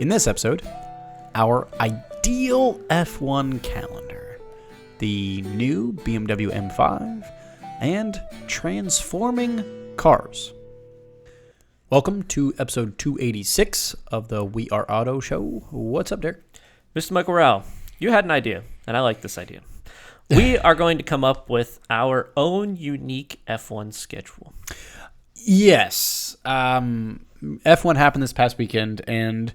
In this episode, our ideal F1 calendar, the new BMW M5, and transforming cars. Welcome to episode 286 of the We Are Auto Show. What's up, Derek? Mr. Michael Rao, you had an idea, and I like this idea. We are going to come up with our own unique F1 schedule. Yes. F1 happened this past weekend, and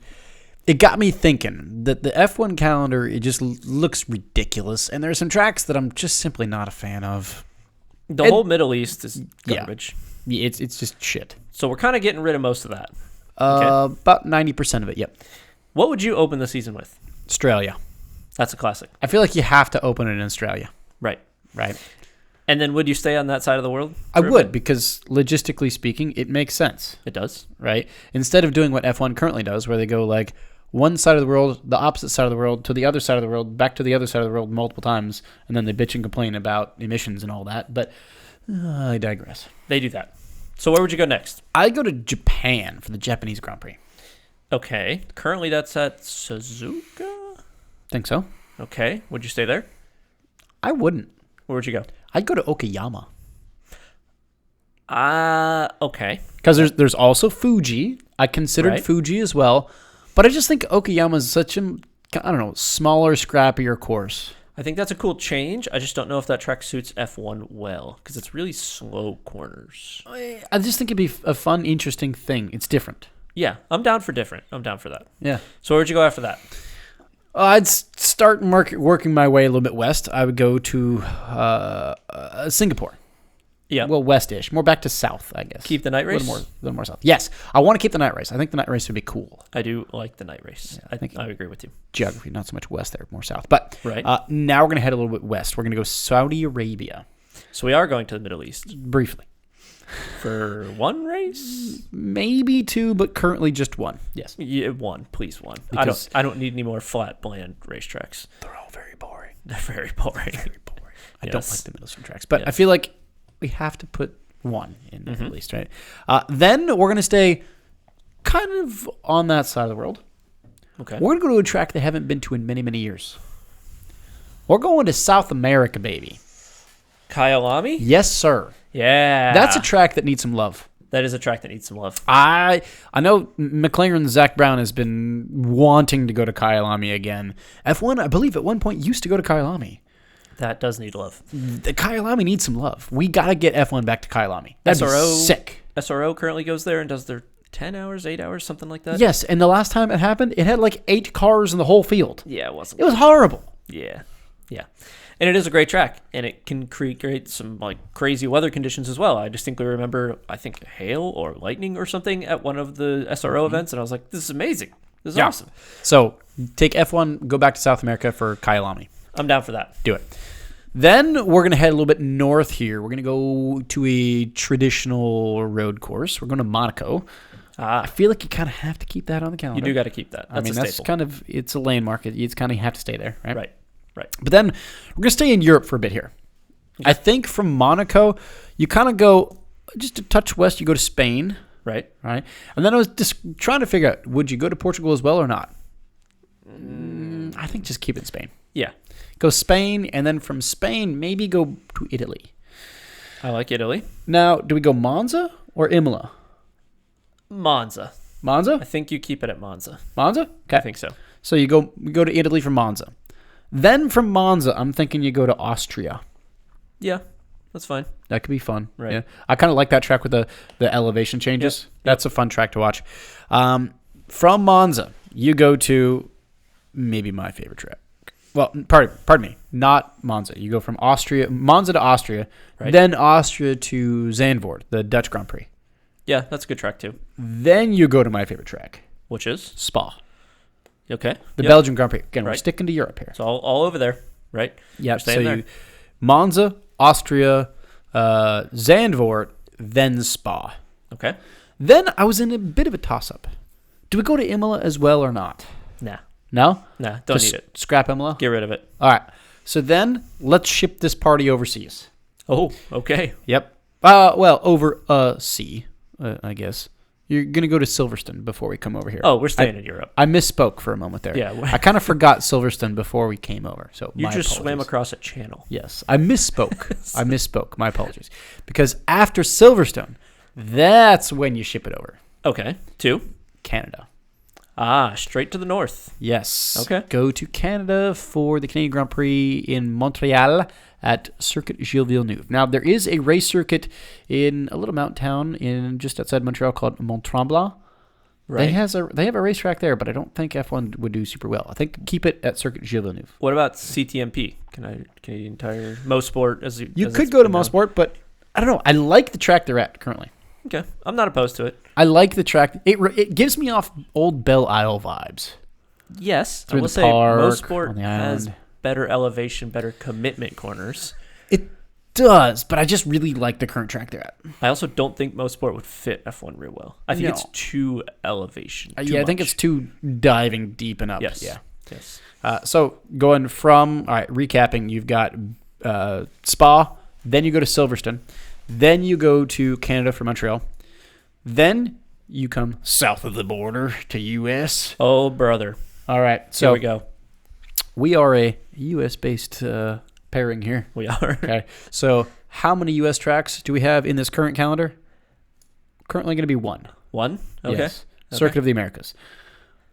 it got me thinking that the F1 calendar, it just looks ridiculous, and there are some tracks that I'm just simply not a fan of. The whole Middle East is garbage. Yeah, it's just shit. So we're kind of getting rid of most of that. About 90% of it, yep. What would you open the season with? Australia. That's a classic. I feel like you have to open it in Australia. Right. Right. And then would you stay on that side of the world? I would, because logistically speaking, it makes sense. It does. Right? Instead of doing what F1 currently does, where they go like one side of the world, the opposite side of the world, to the other side of the world, back to the other side of the world multiple times, and then they bitch and complain about emissions and all that. But I digress. They do that. So where would you go next? I go to Japan for the Japanese Grand Prix. Okay. Currently that's at Suzuka? Think so? Okay. Would you stay there? I wouldn't. Where would you go? I'd go to Okayama. Okay. Because there's also Fuji. I considered Fuji as well. But I just think Okayama is such a, I don't know, smaller, scrappier course. I think that's a cool change. I just don't know if that track suits F1 well because it's really slow corners. I just think it'd be a fun, interesting thing. It's different. Yeah, I'm down for different. I'm down for that. Yeah. So where'd you go after that? I'd start working my way a little bit west. I would go to Singapore. Yeah. Well, west-ish. More back to south, I guess. Keep the night race? A little more south. Yes. I want to keep the night race. I think the night race would be cool. I do like the night race. Yeah, I agree with you. Geography, not so much west there, more south. But now we're going to head a little bit west. We're going to go Saudi Arabia. So we are going to the Middle East. Briefly. For one race? Maybe two, but currently just one. Yes. Yeah, one. Please, one. Because I don't need any more flat, bland racetracks. They're all very boring. They're very boring. Very boring. I don't like the Middle Eastern tracks. But I feel like we have to put one in at least, right? Then we're going to stay kind of on that side of the world. Okay. We're going to go to a track they haven't been to in many, many years. We're going to South America, baby. Kyalami? Yes, sir. Yeah. That's a track that needs some love. That is a track that needs some love. I know McLaren's Zach Brown has been wanting to go to Kyalami again. F1, I believe, at one point used to go to Kyalami. That does need love. The Kyalami needs some love. We got to get F1 back to Kyalami. That'd be sick. SRO currently goes there and does their 10 hours, 8 hours, something like that. Yes, and the last time it happened, it had like 8 cars in the whole field. Yeah, it wasn't. It was horrible. Yeah. And it is a great track, and it can create some like crazy weather conditions as well. I distinctly remember, I think, hail or lightning or something at one of the SRO events, and I was like, this is amazing. This is awesome. So take F1, go back to South America for Kyalami. I'm down for that. Do it. Then we're going to head a little bit north here. We're going to go to a traditional road course. We're going to Monaco. I feel like you kind of have to keep that on the calendar. You do got to keep that. That's kind of, it's a landmark. It's kind of, you have to stay there, right? Right. But then we're going to stay in Europe for a bit here. Okay. I think from Monaco, you kind of go just a touch west, you go to Spain. Right. And then I was just trying to figure out, would you go to Portugal as well or not? I think just keep it in Spain. Yeah. Go Spain, and then from Spain, maybe go to Italy. I like Italy. Now, do we go Monza or Imola? Monza? I think you keep it at Monza. Okay. I think so. So we go to Italy from Monza. Then from Monza, I'm thinking you go to Austria. Yeah, that's fine. That could be fun. Right. Yeah. I kind of like that track with the elevation changes. Yep. That's a fun track to watch. From Monza, you go to maybe my favorite track. Well, pardon me, not Monza. You go from Monza to Austria, then Austria to Zandvoort, the Dutch Grand Prix. Yeah, that's a good track too. Then you go to my favorite track. Which is? Spa. Okay. The Belgian Grand Prix. Again, we're sticking to Europe here. It's all over there, right? Yeah, so Monza, Austria, Zandvoort, then Spa. Okay. Then I was in a bit of a toss-up. Do we go to Imola as well or not? Nah. No? Nah, don't need it. Scrap Imola? Get rid of it. All right. So then let's ship this party overseas. Oh, okay. Yep. Well, over sea, I guess. You're going to go to Silverstone before we come over here. Oh, we're staying in Europe. I misspoke for a moment there. Yeah. I kind of forgot Silverstone before we came over. So You my just apologies. swam across a channel. Yes, I misspoke. My apologies. Because after Silverstone, that's when you ship it over. Okay. 2. Canada. Straight to the north. Yes. Okay. Go to Canada for the Canadian Grand Prix in Montreal at Circuit Gilles Villeneuve. Now, there is a race circuit in a little mountain town in just outside Montreal called Mont-Tremblant. Right. They have a racetrack there, but I don't think F1 would do super well. I think keep it at Circuit Gilles Villeneuve. What about CTMP? Canadian Tire Mosport You could go to Mosport, but I don't know. I like the track they're at currently. Okay, I'm not opposed to it. I like the track. It gives me off old Belle Isle vibes. Yes, Through I will the say park, Mosport on the has island. better elevation, better commitment corners. It does, but I just really like the current track they're at. I also don't think Mosport would fit F1 real well. I think No. it's too elevation. I think it's too diving deep and up. Yes. Yeah. Yes. So going from, all right, recapping, you've got Spa, then you go to Silverstone, then you go to Canada for Montreal, then you come south of the border to U.S. Oh, brother. All right, Here so we go. we are a U.S.-based pairing here. We are. Okay, so how many U.S. tracks do we have in this current calendar? Currently going to be 1. 1? Okay. Yes. Okay. Circuit of the Americas.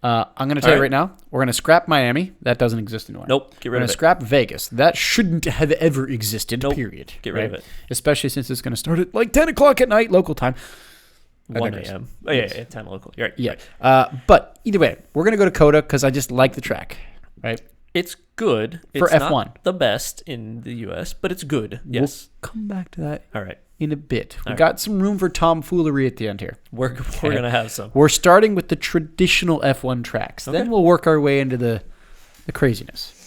I'm going to tell you right now, we're going to scrap Miami. That doesn't exist anymore. Nope. Get We're rid going of to it. scrap Vegas. That shouldn't have ever existed, Nope. period. Get rid of it. Especially since it's going to start at like 10 o'clock at night, local time. 1 digress. a.m. Oh, yeah, 10 local. You're right. Yeah. But either way, we're going to go to COTA because I just like the track, right? It's good. For It's F1. not the best in the U.S., but it's good. Yes. We'll come back to that All right. in a bit. We've right. got some room for tomfoolery at the end here. We're going to have some. We're starting with the traditional F1 tracks. Okay. Then we'll work our way into the craziness.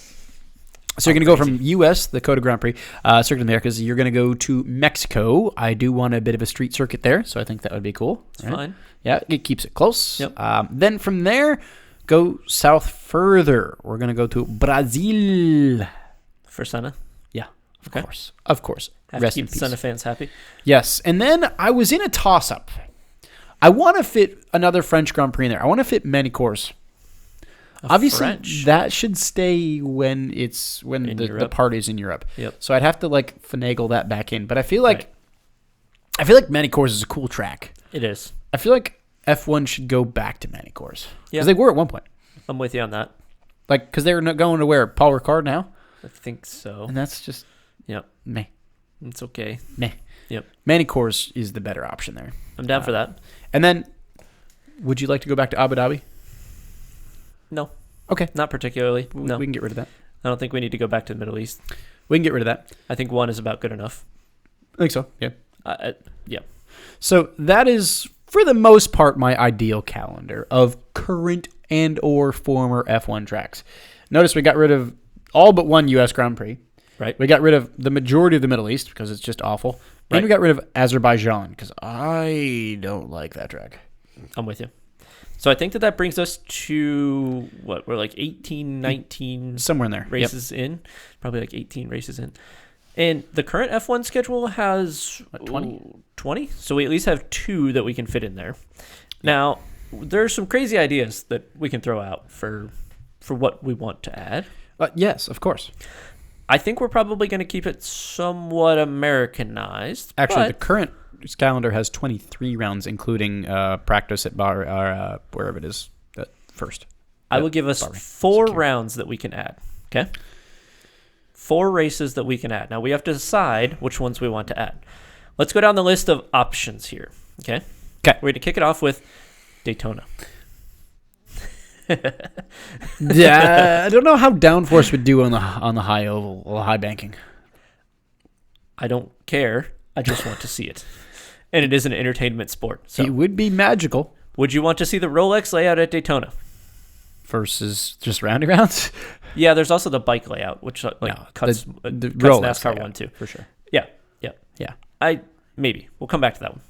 So you're going to go from U.S., the COTA Grand Prix, Circuit of the Americas. You're going to go to Mexico. I do want a bit of a street circuit there, so I think that would be cool. It's fine. Yeah, it keeps it close. Yep. Then from there, go south further. We're going to go to Brazil. For Senna. Yeah, Okay. Of course. Have Rest to in keep peace. Senna fans happy. Yes, and then I was in a toss-up. I want to fit another French Grand Prix in there. I want to fit Manicours. Obviously, French. that should stay when In the Europe. party's in Europe. Yep. So I'd have to like finagle that back in. But I feel like Manicours is a cool track. It is. I feel like F1 should go back to Manicours. Yeah. Because they were at one point. I'm with you on that. Like, because they're not going to where? Paul Ricard now? I think so. And that's just Yep. meh. It's okay. Meh. Yep. Manicours is the better option there. I'm down for that. And then, would you like to go back to Abu Dhabi? No. Okay. Not particularly. No. We can get rid of that. I don't think we need to go back to the Middle East. We can get rid of that. I think 1 is about good enough. I think so. Yeah. Yeah. So that is, for the most part, my ideal calendar of current and or former F1 tracks. Notice we got rid of all but one U.S. Grand Prix. Right. We got rid of the majority of the Middle East because it's just awful. And Right. we got rid of Azerbaijan because I don't like that track. I'm with you. So I think that brings us to, what, we're like 18, 19 Somewhere in there. Yep. races in. Probably like 18 races in. And the current F1 schedule has... What, 20? 20? So we at least have 2 that we can fit in there. Now, there's some crazy ideas that we can throw out for what we want to add. Yes, of course. I think we're probably going to keep it somewhat Americanized. Actually, the but current calendar has 23 rounds, including practice at bar or wherever it is at first. I will give us Sorry. 4 Secure. rounds that we can add. Okay? 4 races that we can add. Now, we have to decide which ones we want to add. Let's go down the list of options here. Okay? Okay. We're going to kick it off with Daytona. Yeah, I don't know how downforce would do on the high oval or high banking. I don't care. I just want to see it. And it is an entertainment sport. So, It would be magical would you want to see the Rolex layout at Daytona? versus just rounding rounds. Yeah, there's also the bike layout, which No, cuts the cuts Rolex NASCAR layout, 1 too. for sure. Yeah. Yeah. Maybe. We'll come back to that one.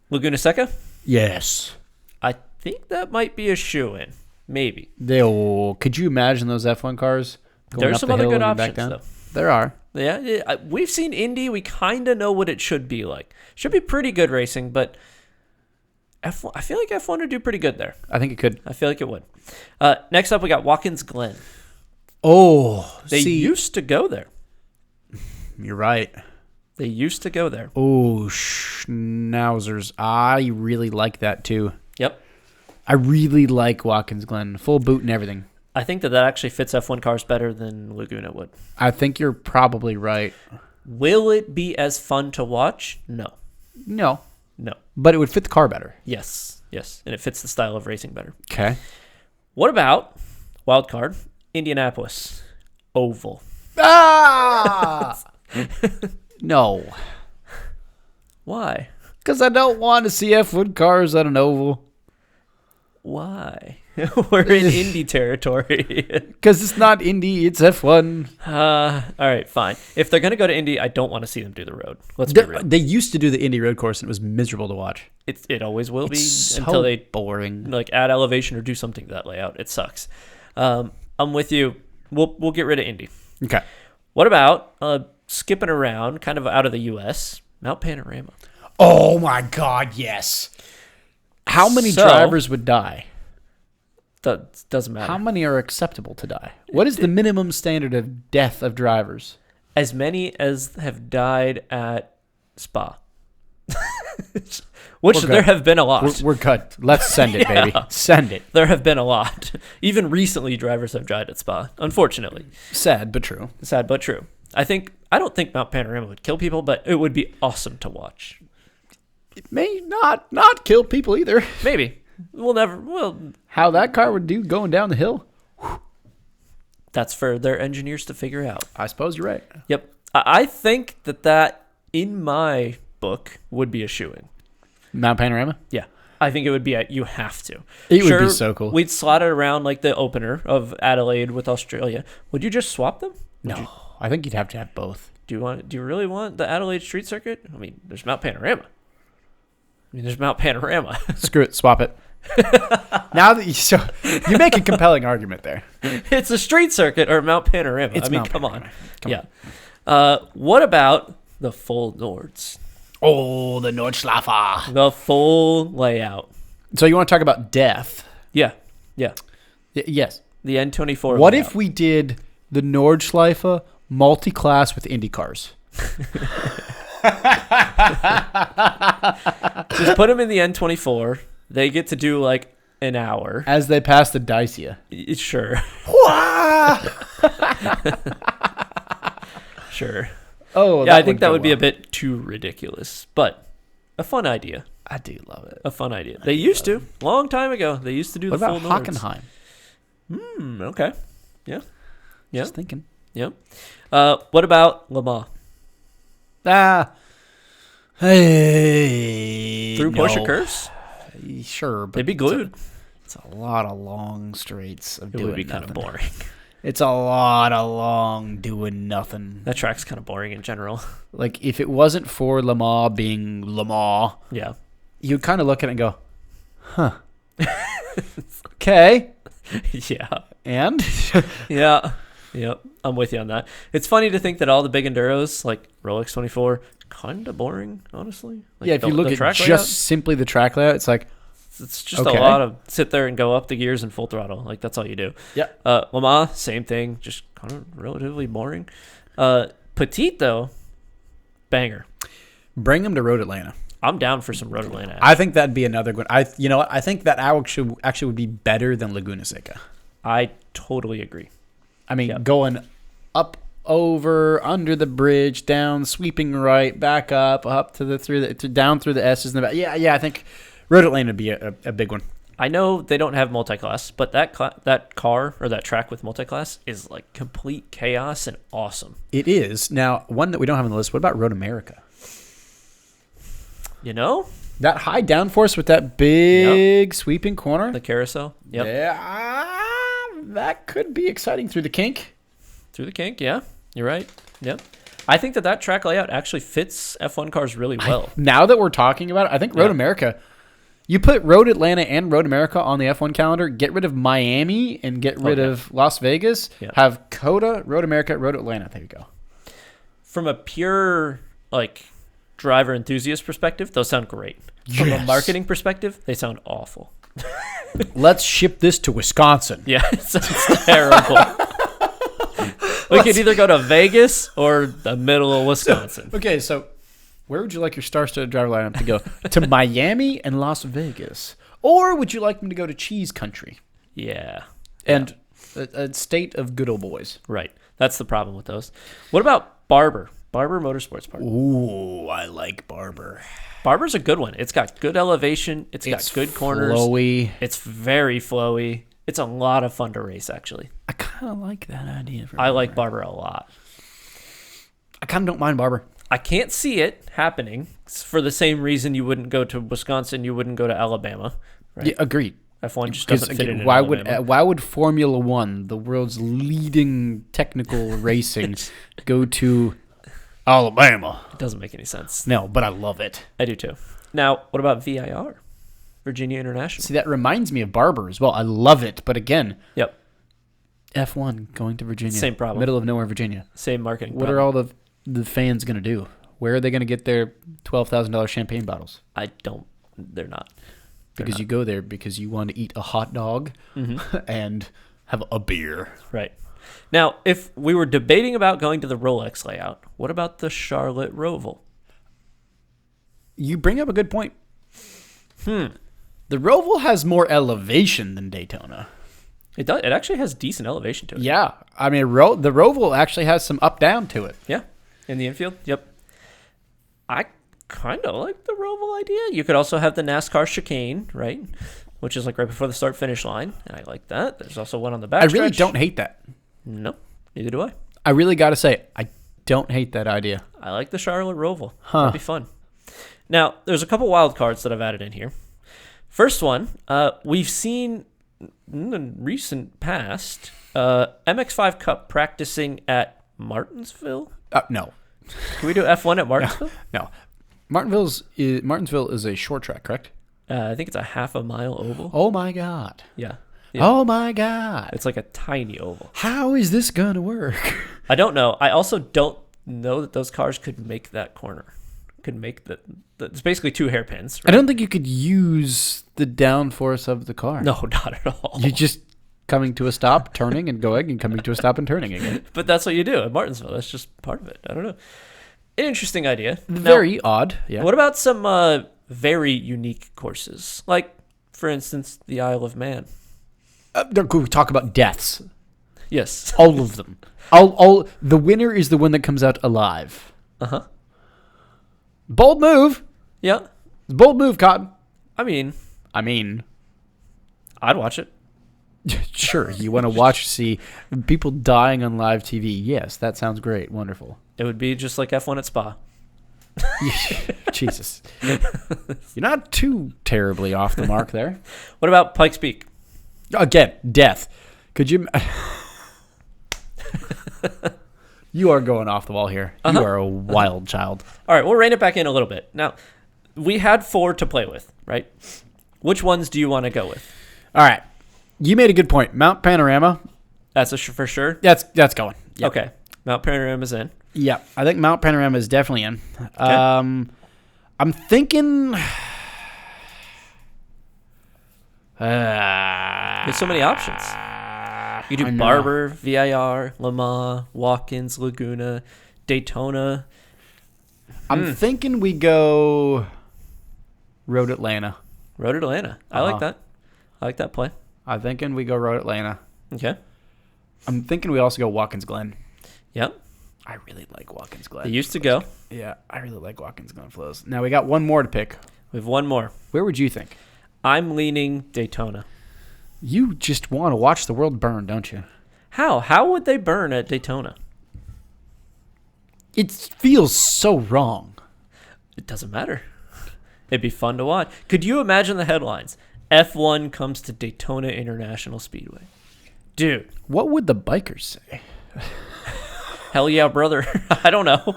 Laguna Seca? Yes. I think that might be a shoe-in. Maybe. Could you imagine those F1 cars going There's up some the other hill good and back options, down? though. There are. Yeah, we've seen Indy. We kind of know what it should be like. Should be pretty good racing, but F1. I feel like F1 would do pretty good there. I think it could. I feel like it would. Next up, we got Watkins Glen. Oh, They used to go there. You're right. They used to go there. Oh, schnauzers. I really like that too. Yep. I really like Watkins Glen. Full boot and everything. I think that actually fits F1 cars better than Laguna would. I think you're probably right. Will it be as fun to watch? No. No. No. But it would fit the car better. Yes. Yes. And it fits the style of racing better. Okay. What about, wild card, Indianapolis Oval? Ah! No. Why? Because I don't want to see F1 cars on an oval. Why? We're in Indy territory. Because it's not Indy, it's F1. All right, fine. If they're going to go to Indy, I don't want to see them do the road. Let's be real. They used to do the Indy road course, and it was miserable to watch. It always will be It's until so they boring. like add elevation or do something to that layout. It sucks. I'm with you. We'll get rid of Indy. Okay. What about skipping around, kind of out of the U.S., Mount Panorama? Oh my God, yes. How many drivers would die? That doesn't matter. How many are acceptable to die? What is the minimum standard of death of drivers? As many as have died at Spa. Which there have been a lot. We're good. Let's send it, baby. Send it. There have been a lot. Even recently, drivers have died at Spa, unfortunately. Sad, but true. Sad, but true. I don't think Mount Panorama would kill people, but it would be awesome to watch. It may not kill people either. Maybe. Well, how that car would do going down the hill? That's for their engineers to figure out. I suppose you're right. Yep. I think that in my book would be a shoo-in. Mount Panorama? Yeah. I think it would be you have to. It would be so cool. We'd slot it around like the opener of Adelaide with Australia. Would you just swap them? I think you'd have to have both. Do you really want the Adelaide Street Circuit? I mean, there's Mount Panorama. Screw it. Swap it. Now that you make a compelling argument there. It's a street circuit or Mount Panorama. Come on. What about the full Nords? Oh, the Nordschleife. The full layout. So you want to talk about death? Yeah. Yes. The N24. What layout. if we did the Nordschleife multi-class with Indy cars? Just put them in the N24. They get to do like an hour as they pass the Dacia. Sure. Sure. Oh, yeah. I think that would be a bit too ridiculous, but a fun idea. I do love it. A fun idea. They used to long time ago. They used to do the full Nords. What about Hockenheim? Okay. Yeah. Just thinking. Yeah. What about Le Mans? Hey. Through Porsche curves? Sure, but they'd be glued. It's a lot of long straights of doing nothing. It would be kind of boring. It's a lot of long doing nothing. That track's kind of boring in general. Like, if it wasn't for Le Mans being Le Mans, yeah, you'd kind of look at it and go, huh. Okay. Yeah. And? Yeah. Yep. I'm with you on that. It's funny to think that all the big enduros, like Rolex 24, kind of boring, honestly. Like yeah, if you look at just layout, simply the track layout, it's like... It's just a lot of sit there and go up the gears in full throttle. Like, that's all you do. Yeah. Le Mans, same thing. Just kind of relatively boring. Petite, though, banger. Bring them to Road Atlanta. I'm down for some Road Atlanta. I think that'd be another good... You know what? I think that actually would be better than Laguna Seca. I totally agree. I mean, going up, over, under the bridge, down, sweeping right, back up to down through the S's in the back. Yeah. I think Road Atlanta would be a big one. I know they don't have multi-class, but that car or that track with multi-class is like complete chaos and awesome. It is. Now, one that we don't have on the list. What about Road America? You know, that high downforce with that big sweeping corner, the carousel. Yep. Yeah. That could be exciting through the kink. Yeah. You're right. Yep. I think that track layout actually fits F1 cars really well. Now that we're talking about it, I think Road America, you put Road Atlanta and Road America on the F1 calendar, get rid of Miami and get rid of Las Vegas, have COTA, Road America, Road Atlanta. There you go. From a pure, like, driver enthusiast perspective, those sound great. From a Yes. marketing perspective, they sound awful. Let's ship this to Wisconsin. Yeah, it sounds terrible. We could either go to Vegas or the middle of Wisconsin. Okay, so where would you like your star-studded driver lineup to go? To Miami and Las Vegas, or would you like them to go to Cheese Country Yeah, and a state of good old boys? right. That's the problem with those. What about Barber? Barber Motorsports Park. Ooh, I like Barber. Barber's a good one. It's got good elevation. It's got good corners. Flowy. It's very flowy. It's a lot of fun to race, actually. I kind of like that idea. I like Barber a lot. I kind of don't mind Barber. I can't see it happening for the same reason you wouldn't go to Wisconsin, you wouldn't go to Alabama. Right? Yeah, agreed. F1 just doesn't fit in why Alabama. why would Formula One, the world's leading technical racing, go to Alabama? It doesn't make any sense. No, but I love it. I do too. Now, what about VIR? Virginia International. See, that reminds me of Barber as well. I love it, but again, Yep. F1 going to Virginia, Same problem. middle of nowhere, Virginia. Same marketing What problem. are all the fans going to do? Where are they going to get their $12,000 champagne bottles? They're not. Because you go there because you want to eat a hot dog and have a beer. Right. Now, if we were debating about going to the Rolex layout, what about the Charlotte Roval? You bring up a good point. The Roval has more elevation than Daytona. It does. It actually has decent elevation to it. Yeah. I mean, the Roval actually has some up-down to it. Yeah. In the infield? Yep. I kind of like the Roval idea. You could also have the NASCAR chicane, right? Which is like right before the start-finish line. And I like that. There's also one on the back I really don't hate that. No, neither do I. I really got to say, I don't hate that idea. I like the Charlotte Roval. Huh. That'd be fun. Now, there's a couple wild cards that I've added in here. First one, we've seen in the recent past MX5 Cup practicing at Martinsville. No. Can we do F1 at Martinsville? No. Martinsville is a short track, correct? I think it's a half a mile oval. Oh, my God. Yeah. Oh, my God. It's like a tiny oval. How is this going to work? I don't know. I also don't know that those cars could make that corner. Could make it's basically two hairpins. I don't think you could use the downforce of the car. No, not at all. You're just coming to a stop, turning and going, and coming to a stop and turning again. But that's what you do at Martinsville. That's just part of it. I don't know. An interesting idea. Very odd. Yeah. What about some very unique courses? Like, for instance, the Isle of Man. We talk about deaths. Yes. All of them. All. The winner is the one that comes out alive. Uh-huh. Bold move. Yeah. Bold move, Cotton. I mean, I'd watch it. Sure. You want to see people dying on live TV. Yes, that sounds great. Wonderful. It would be just like F1 at Spa. Jesus. You're not too terribly off the mark there. What about Pikes Peak? Again, death. Could you... You are going off the wall here. You are a wild child. All right, we'll rein it back in a little bit. Now, we had 4 to play with, right? Which ones do you want to go with? All right. You made a good point. Mount Panorama. That's for sure? That's going. Yep. Okay. Mount Panorama's in. Yeah, I think Mount Panorama is definitely in. Okay. I'm thinking... There's so many options. You I do know. Barber, VIR, Le Mans, Watkins, Laguna, Daytona. I'm thinking we go Road Atlanta. Road Atlanta. I like that. I like that play. I'm thinking we go Road Atlanta. Okay. I'm thinking we also go Watkins Glen. Yep. I really like Watkins Glen. They used to go. Yeah, I really like Watkins Glen flows. Now we got one more to pick. We have one more. Where would you think? I'm leaning Daytona. You just want to watch the world burn, don't you? How? How would they burn at Daytona? It feels so wrong. It doesn't matter. It'd be fun to watch. Could you imagine the headlines? F1 comes to Daytona International Speedway. Dude. What would the bikers say? Hell yeah, brother. I don't know.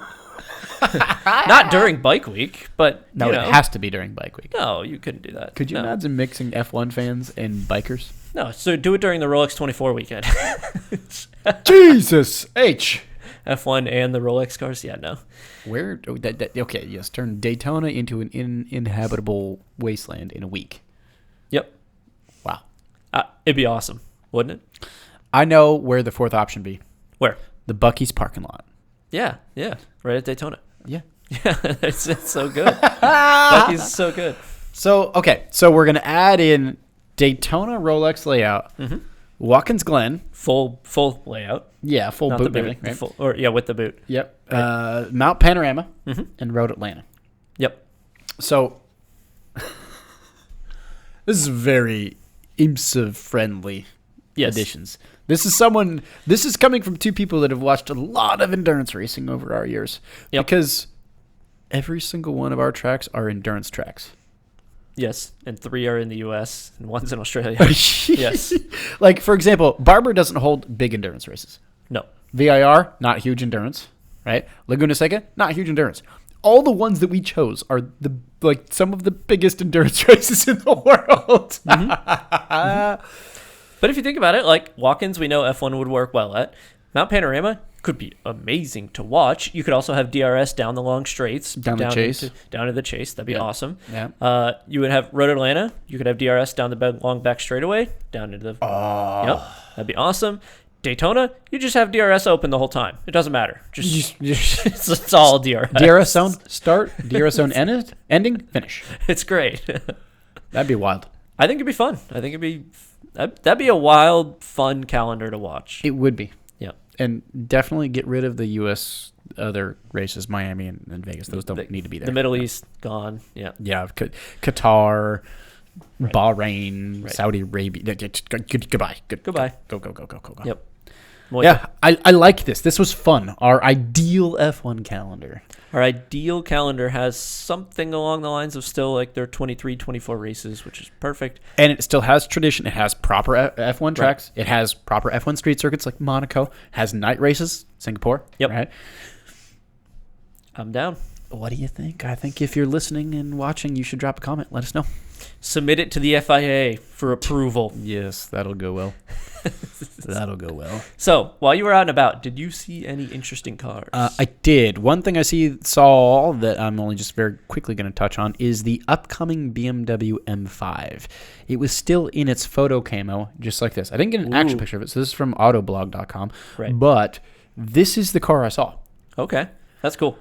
Not during bike week, but No, you it know. has to be during bike week. No, you couldn't do that. Could you No. imagine mixing F1 fans and bikers? No, so do it during the Rolex 24 weekend. Jesus H. F1 and the Rolex cars. Yeah, no. Where? Okay, yes. Turn Daytona into an inhabitable wasteland in a week. Yep. Wow. It'd be awesome, wouldn't it? I know where the fourth option be. Where? The Buc-ee's parking lot. Yeah, right at Daytona. Yeah. Yeah, it's so good. Buc-ee's so good. So we're gonna add in Daytona Rolex layout, Watkins Glen, Full layout. yeah, full Not boot, the and boot. everything, right? With the boot. Yep. Mount Panorama and Road Atlanta. Yep. So this is very IMSA friendly additions. This is coming from two people that have watched a lot of endurance racing over our years. Yep. Because every single one of our tracks are endurance tracks. Yes, and 3 are in the U.S. and 1's in Australia. Yes. Like, for example, Barber doesn't hold big endurance races. No. VIR, not huge endurance, right? Laguna Seca, not huge endurance. All the ones that we chose are some of the biggest endurance races in the world. But if you think about it, like Watkins, we know F1 would work well at. Mount Panorama could be amazing to watch. You could also have DRS down the long straights. Down to the chase. That'd be awesome. Yeah. You would have Road Atlanta. You could have DRS down the long back straightaway. Down into the... Oh. Yep. That'd be awesome. Daytona, you just have DRS open the whole time. It doesn't matter. It's all DRS. DRS zone start, DRS zone ending, finish. It's great. That'd be wild. I think it'd be fun. I think that'd be a wild, fun calendar to watch. It would be. Yeah. And definitely get rid of the U.S. other races, Miami and Vegas. Those don't need to be there. The Middle East, gone. Yeah. Yeah. Qatar, Bahrain, Saudi Arabia. Goodbye. Goodbye. Go. Yep. Yeah, I like this. This was fun. Our ideal F1 calendar. Our ideal calendar has something along the lines of still like their 23, 24 races, which is perfect. And it still has tradition. It has proper F1 tracks. Right. It has proper F1 street circuits like Monaco. It has night races, Singapore. Yep. Right? I'm down. What do you think? I think if you're listening and watching, you should drop a comment. Let us know. Submit it to the FIA for approval. Yes, that'll go well. That'll go well. So, while you were out and about, did you see any interesting cars? I did. One thing I saw that I'm only just very quickly going to touch on is the upcoming BMW M5. It was still in its photo camo, just like this. I didn't get an actual picture of it, so this is from autoblog.com. Right. But this is the car I saw. Okay, that's cool.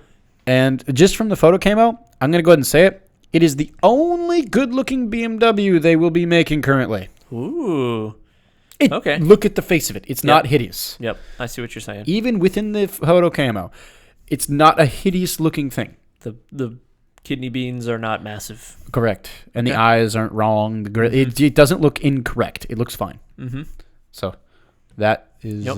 And just from the photo camo, I'm going to go ahead and say it. It is the only good-looking BMW they will be making currently. Ooh. Okay. Look at the face of it. It's not hideous. Yep, I see what you're saying. Even within the photo camo, it's not a hideous-looking thing. The kidney beans are not massive. Correct. And the eyes aren't wrong. It doesn't look incorrect. It looks fine. Mm-hmm. So that is...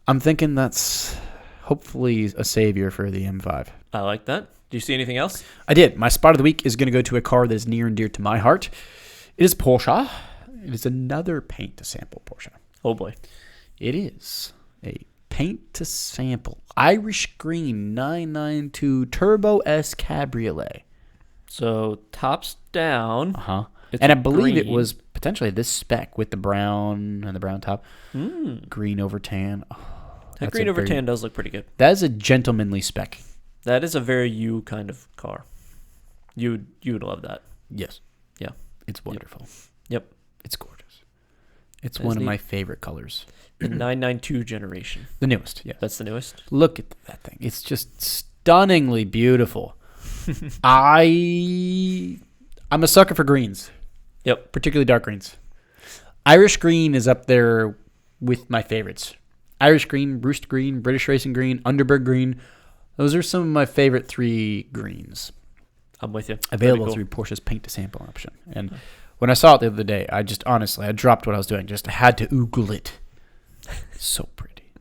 I'm thinking that's hopefully a savior for the M5. I like that. Do you see anything else? I did. My spot of the week is going to go to a car that is near and dear to my heart. It is Porsche. It is another paint-to-sample Porsche. Oh, boy. It is a paint-to-sample Irish Green 992 Turbo S Cabriolet. So, tops down. Uh-huh. And I believe it was potentially this spec with the brown and the brown top. Green over tan. Oh, that green over tan does look pretty good. That is a gentlemanly spec. That is a very you kind of car. You would love that. Yes. Yeah. It's wonderful. Yep. It's gorgeous. It's one of my favorite colors. The 992 generation. The newest, yeah. That's the newest? Look at that thing. It's just stunningly beautiful. I'm a sucker for greens. Yep. Particularly dark greens. Irish green is up there with my favorites. Irish green, Roost green, British Racing green, Underberg green. Those are some of my favorite 3 greens. I'm with you. Available through Porsche's paint-to-sample option. And when I saw it the other day, I dropped what I was doing. Just had to oogle it. So pretty.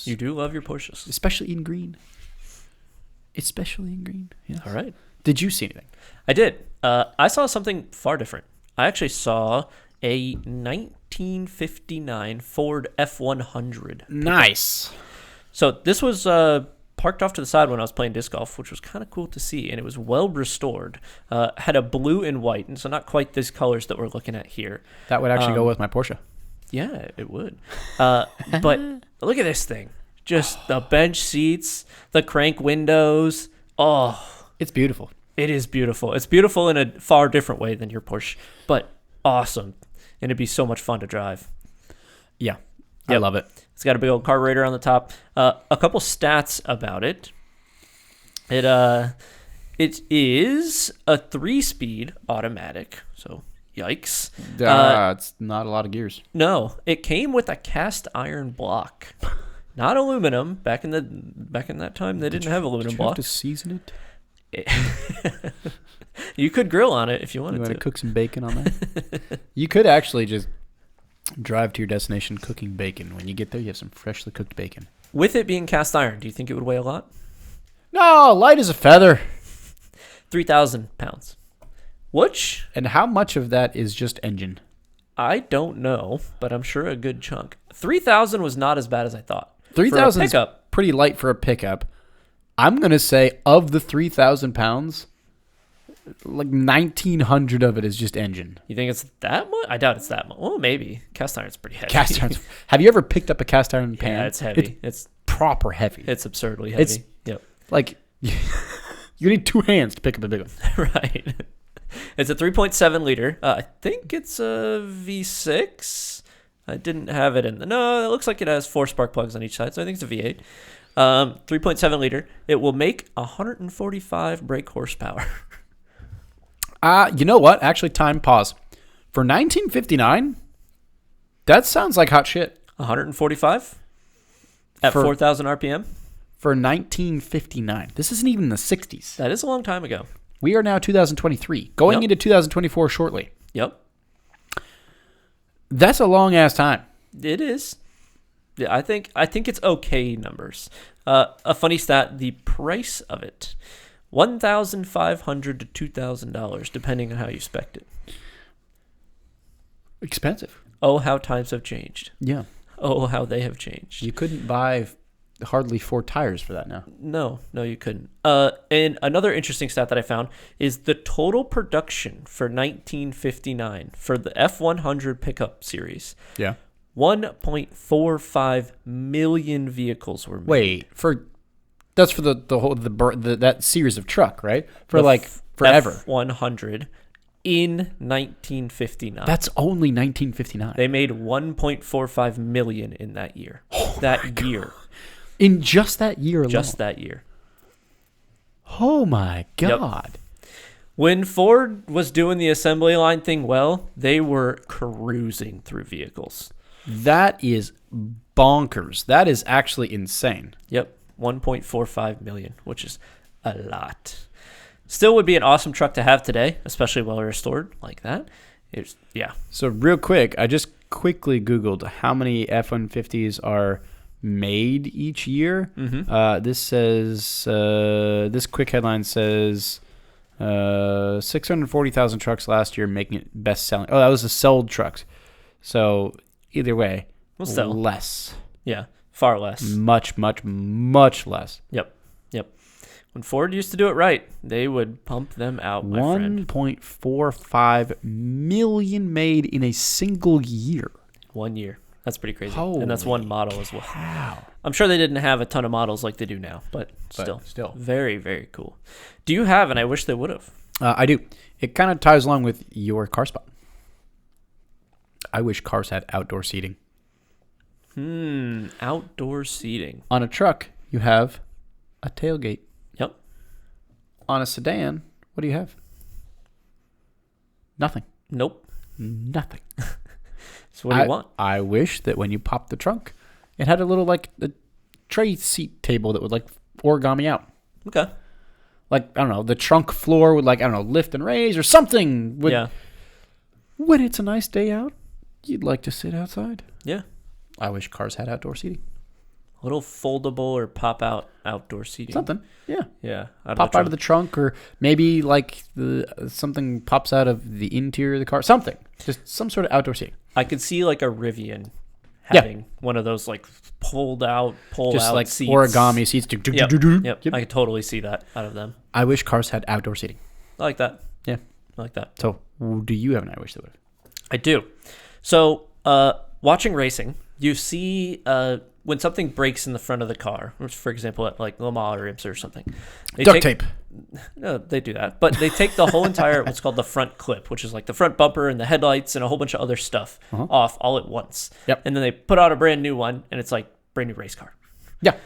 You do love your Porsches. Especially in green. Yes. All right. Did you see anything? I did. I saw something far different. I actually saw a 1959 Ford F100. Nice. So this was parked off to the side when I was playing disc golf, which was kind of cool to see, and it was well restored. Had a blue and white, and so not quite these colors that we're looking at here. That would actually go with my Porsche. Yeah, it would. But look at this thing. Just the bench seats, the crank windows. Oh, It's beautiful. it is beautiful. It's beautiful in a far different way than your Porsche, but awesome. And it'd be so much fun to drive. Yeah. I Yep. love it. It's got a big old carburetor on the top. A couple stats about it. It is a 3-speed automatic. So, yikes. It's not a lot of gears. No, it came with a cast iron block, not aluminum. Back in that time, they didn't have aluminum Did you have to blocks. season it? You could grill on it if you wanted You want to to. cook some bacon on that? You could actually just drive to your destination cooking bacon. When you get there, you have some freshly cooked bacon. With it being cast iron, do you think it would weigh a lot? No, light as a feather. 3,000 pounds. Which And how much of that is just engine? I don't know, but I'm sure a good chunk. 3,000 was not as bad as I thought. 3,000 is pickup. pretty light for a pickup. I'm going to say of the 3,000 pounds, like 1,900 of it is just engine. You think it's that much? I doubt it's that much. Well, maybe. Cast iron's pretty heavy. Cast irons. Have you ever picked up a cast iron pan? Yeah, it's heavy. It's proper heavy. It's absurdly heavy. It's- Yep. Like, you need 2 hands to pick up a big one. Right. It's a 3.7 liter. I think it's a V6. I didn't have it in the... No, it looks like it has 4 spark plugs on each side, so I think it's a V8. 3.7 liter. It will make 145 brake horsepower. You know what? Actually, pause. For 1959, that sounds like hot shit. 145 at For- 4,000 RPM. For 1959. This isn't even the 60s. That is a long time ago. We are now 2023, going Yep. into 2024 shortly. Yep. That's a long-ass time. It is. Yeah, I think it's okay numbers. A funny stat: the price of it, $1,500 to $2,000, depending on how you spec it. Expensive. Oh, how times have changed. Yeah. Oh, how they have changed. You couldn't buy hardly 4 tires for that now. No, you couldn't. And another interesting stat that I found is the total production for 1959 for the F100 pickup series. Yeah. 1.45 million vehicles were made. Wait, that's for that series of truck, right? For The forever. F100 in 1959. That's only 1959. They made 1.45 million in that year. That year. In just that year alone. Just that year. Oh my God. When Ford was doing the assembly line thing well, they were cruising through vehicles. That is bonkers. That is actually insane. Yep. 1.45 million, which is a lot. Still would be an awesome truck to have today, especially well restored like that. Yeah. So real quick, I just quickly Googled how many F-150s are made each year. Mm-hmm. This says, this quick headline says 640,000 trucks last year, making it best selling. Oh, that was the sold trucks. So either way, Well, still. less. Yeah. Far less. Much, much, much less. Yep. When Ford used to do it right, they would pump them out, my friend. 1.45 million made in a single year. 1 year. That's pretty crazy. Holy and that's one model as well. Wow. I'm sure they didn't have a ton of models like they do now, but still. still. Very, very cool. Do you have, and I wish they would have. I do. It kind of ties along with your car spot. I wish cars had outdoor seating. Outdoor seating. On a truck, you have a tailgate. Yep. On a sedan, what do you have? Nothing. Nope. Nothing. So what do you want? I wish that when you pop the trunk, it had a little a tray seat table that would origami out. Okay. I don't know, the trunk floor would lift and raise or something. Yeah. When it's a nice day out, you'd like to sit outside. Yeah. I wish cars had outdoor seating. A little foldable or pop out outdoor seating. Something. Yeah. Yeah. Pop out of the trunk, or maybe something pops out of the interior of the car. Something. Just some sort of outdoor seating. I could see a Rivian having one of those pull out seats. Origami seats. Yep. I could totally see that out of them. I wish cars had outdoor seating. I like that. Yeah. I like that. So, do you have an I wish they would have? I do. So, watching racing, you see when something breaks in the front of the car, which, for example, at like Le Mans or IMSA or something, Duct tape. No, they do that, but they take the whole entire what's called the front clip, which is like the front bumper and the headlights and a whole bunch of other stuff off all at once. Yep. And then they put out a brand new one, and it's like brand new race car. Yeah.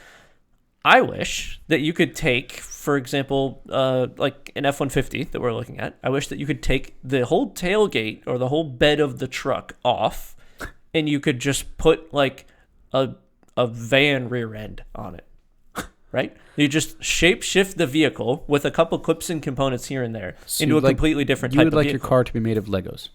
I wish that you could take, for example, like an F-150 that we're looking at. I wish that you could take the whole tailgate or the whole bed of the truck off, and you could just put like a van rear end on it, right? You just shape shift the vehicle with a couple clips and components here and there into a completely different type of vehicle. You would like your car to be made of Legos.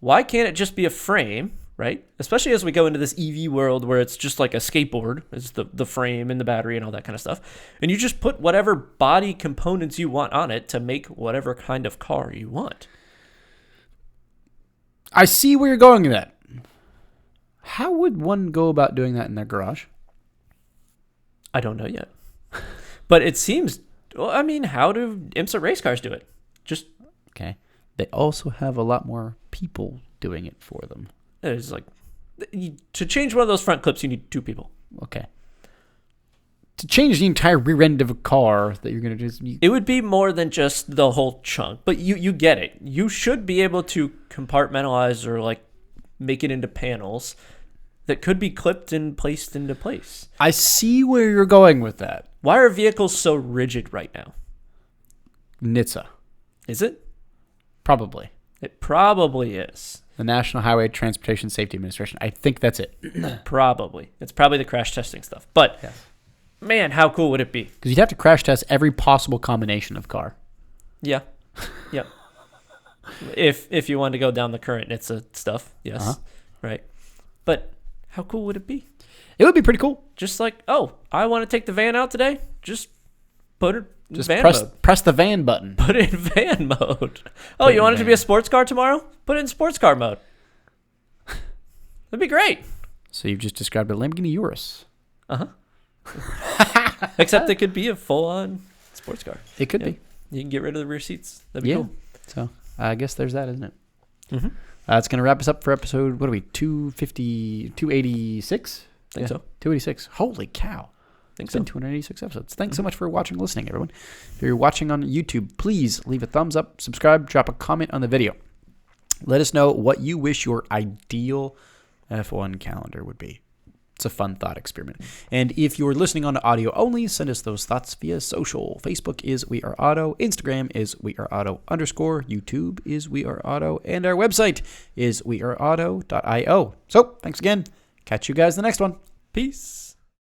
Why can't it just be a frame? Right? Especially as we go into this EV world where it's just like a skateboard. It's the frame and the battery and all that kind of stuff. And you just put whatever body components you want on it to make whatever kind of car you want. I see where you're going with that. How would one go about doing that in their garage? I don't know yet. But it seems, well, I mean, how do IMSA race cars do it? Just. Okay. They also have a lot more people doing it for them. It's like, to change one of those front clips, you need 2 people. Okay. To change the entire rear end of a car that you're going to do... It would be more than just the whole chunk, but you get it. You should be able to compartmentalize or like make it into panels that could be clipped and placed into place. I see where you're going with that. Why are vehicles so rigid right now? NHTSA. Is it? Probably. It probably is. The National Highway Transportation Safety Administration. I think that's it. Probably. It's probably the crash testing stuff. But, man, how cool would it be? Because you'd have to crash test every possible combination of car. Yeah. Yep. If you wanted to go down the current NHTSA stuff, yes. Right. But how cool would it be? It would be pretty cool. Just like, oh, I want to take the van out today. Just put it in van mode. Press the van button. Put it in van mode. Oh, you want it to be a sports car tomorrow? Put it in sports car mode. That'd be great. So you've just described a Lamborghini Urus. Except it could be a full-on sports car. It could be. You can get rid of the rear seats. That'd be cool. So I guess there's that, isn't it? Mm-hmm. It's going to wrap us up for episode, what are we, 286? I think so. 286. Holy cow. Think It's so. been 286 episodes. Thanks so much for watching and listening, everyone. If you're watching on YouTube, please leave a thumbs up, subscribe, drop a comment on the video. Let us know what you wish your ideal F1 calendar would be. It's a fun thought experiment. And if you're listening on audio only, send us those thoughts via social. Facebook is We Are Auto. Instagram is WeAreAuto_. YouTube is We Are Auto. And our website is weareauto.io. So, thanks again. Catch you guys in the next one. Peace.